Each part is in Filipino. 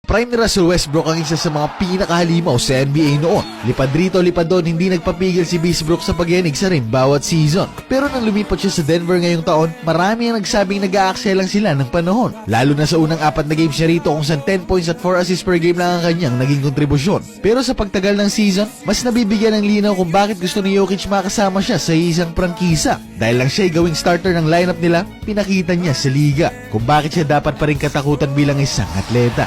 Prime ni Russell Westbrook ang isa sa mga pinakahalimaw sa NBA noon. Lipad rito, lipad doon, hindi nagpapigil si Westbrook sa pagyanig sa rim bawat season. Pero nang lumipat siya sa Denver ngayong taon, marami ang nagsabing nag-aaksaya lang sila ng panahon. Lalo na sa unang 4 na games niya rito kung saan 10 points at 4 assists per game lang ang kanyang naging kontribusyon. Pero sa pagtagal ng season, mas nabibigyan ng linaw kung bakit gusto ni Jokic makasama siya sa isang prangkisa. Dahil lang siya ay gawing starter ng lineup nila, pinakita niya sa liga kung bakit siya dapat pa rin katakutan bilang isang atleta.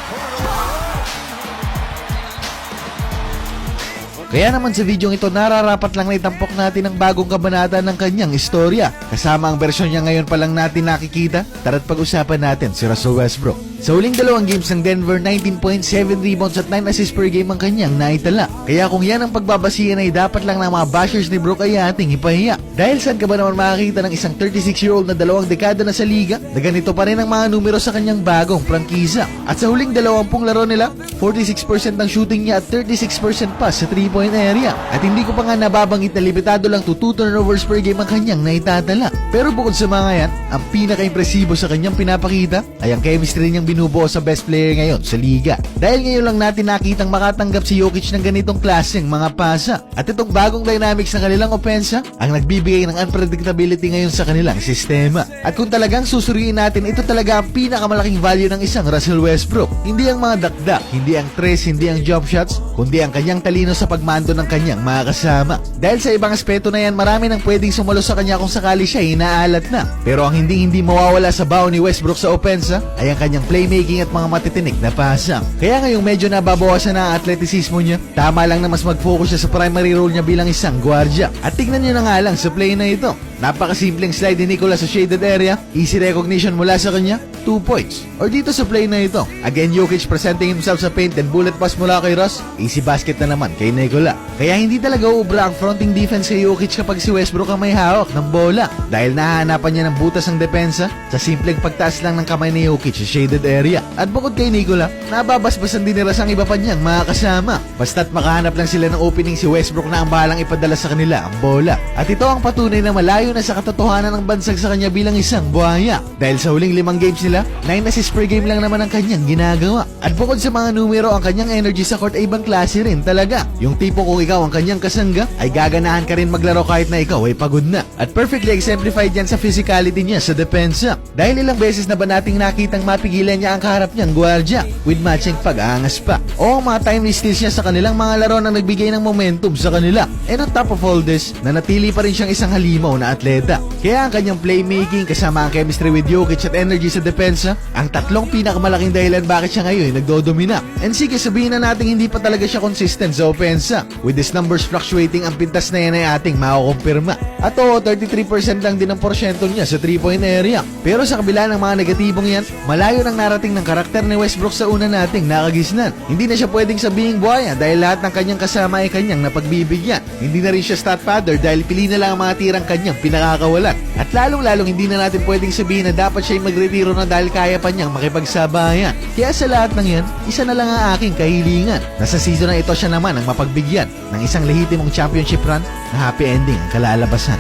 Kaya naman sa videong ito, nararapat lang na itampok natin ang bagong kabanata ng kanyang istorya. Kasama ang bersyon niya ngayon pa lang natin nakikita. Tara't pag-usapan natin si Russell Westbrook. Sa huling 2 games ng Denver, 19.7 rebounds at 9 assists per game ang kanyang naitala. Kaya kung yan ang pagbabasihan ay dapat lang ng mga bashers ni Brook ay ating ipahiya. Dahil saan ka ba naman makakita ng isang 36-year-old na 2 dekada na sa liga na ganito pa rin ang mga numero sa kanyang bagong prangkisa. At sa huling 20 laro nila, 46% ang shooting niya at 36% pa sa 3-point area. At hindi ko pa nga nababanggit na limitado lang to 2 turnovers per game ang kanyang naitatala. Pero bukod sa mga yan, ang pinaka-impresibo sa kanyang pinapakita ay ang chemistry niyang binubuo sa best player ngayon sa liga. Dahil ngayon lang natin nakitang makatanggap si Jokic ng ganitong klaseng mga pasa. At itong bagong dynamics ng kanilang opensa ang nagbibigay ng unpredictability ngayon sa kanilang sistema. At kung talagang susuriin natin, ito talaga ang pinakamalaking value ng isang Russell Westbrook. Hindi ang mga dakdak, hindi ang tres, hindi ang jump shots, kundi ang kanyang talino sa pagmando ng kanyang mga kasama. Dahil sa ibang aspeto na yan, marami nang pwedeng sumalo sa kanya kung sakali siya inaalat na. Pero ang hindi mawawala sa baon ni Westbrook sa opensa ay ang kanyang playmaking at mga matitinik na pasang. Kaya ngayong medyo nababawasan na ang atletisismo niya, tama lang na mas mag-focus siya sa primary role niya bilang isang gwardya. At tignan niyo na nga lang sa play na ito. Napakasimpleng slide ni Nicola sa shaded area, easy recognition mula sa kanya, 2 points. Or dito sa play na ito, again Jokic presenting himself sa paint and bullet pass mula kay Russ, easy basket na naman kay Nicola. Kaya hindi talaga uubra ang fronting defense kay Jokic kapag si Westbrook ang may hawak ng bola. Dahil nahahanapan niya ng butas ang depensa sa simpleng pagtaas lang ng kamay ni Jokic sa shaded area. At bukod kay Nicola, nababasbasan din ni Russ ang iba pa niyang mga kasama. Basta't makahanap lang sila ng opening, si Westbrook na ang bahalang ipadala sa kanila ang bola. At ito ang patunay na malayo na sa katotohanan ng bansag sa kanya bilang isang buhaya. Dahil sa huling 5 games nila, 9 assists per game lang naman ang kanyang ginagawa. At bukod sa mga numero, ang kanyang energy sa court ay ibang klase rin talaga. Yung tipo kung ikaw ang kanyang kasangga, ay gaganahan ka rin maglaro kahit na ikaw ay pagod na. At perfectly exemplified yan sa physicality niya sa depensa. Dahil ilang beses na ba nating nakitang mapigilan niya ang kaharap niyang gwardya with matching pag-aangas pa. O ang mga timely steals niya sa kanilang mga laro na nagbigay ng momentum sa kanila. And on top of all this, nanatili pa rin siyang isang halimaw na atleta. Kaya ang kanyang playmaking kasama ang chemistry with Jokic at energy sa depensa, ang tatlong pinakamalaking dahilan bakit siya ngayon nagdodomina. And sige, sabihin na natin hindi pa talaga siya consistent sa opensa. With these numbers fluctuating, ang pintas na yan ay ating makukumpirma. At oo, 33% lang din ang porsyento niya sa 3-point area. Pero sa kabila ng mga negatibong yan, malayo nang narating ng karakter ni Westbrook sa una nating nakagisnan. Hindi na siya pwedeng sabihing buhaya dahil lahat ng kanyang kasama ay kanyang napagbibigyan. Hindi na rin siya stat father dahil pili na lang ang mga tirang kanyang pinakakawalan. At lalong-lalong hindi na natin pwedeng sabihin na dapat siya magretiro na dahil kaya pa niyang makipagsabayan. Kaya sa lahat ng yan, isa na lang ang aking kahilingan. Nasa season na ito siya naman ang mapagbigyan ng isang lehitimong championship run na happy ending ang kalalabasan.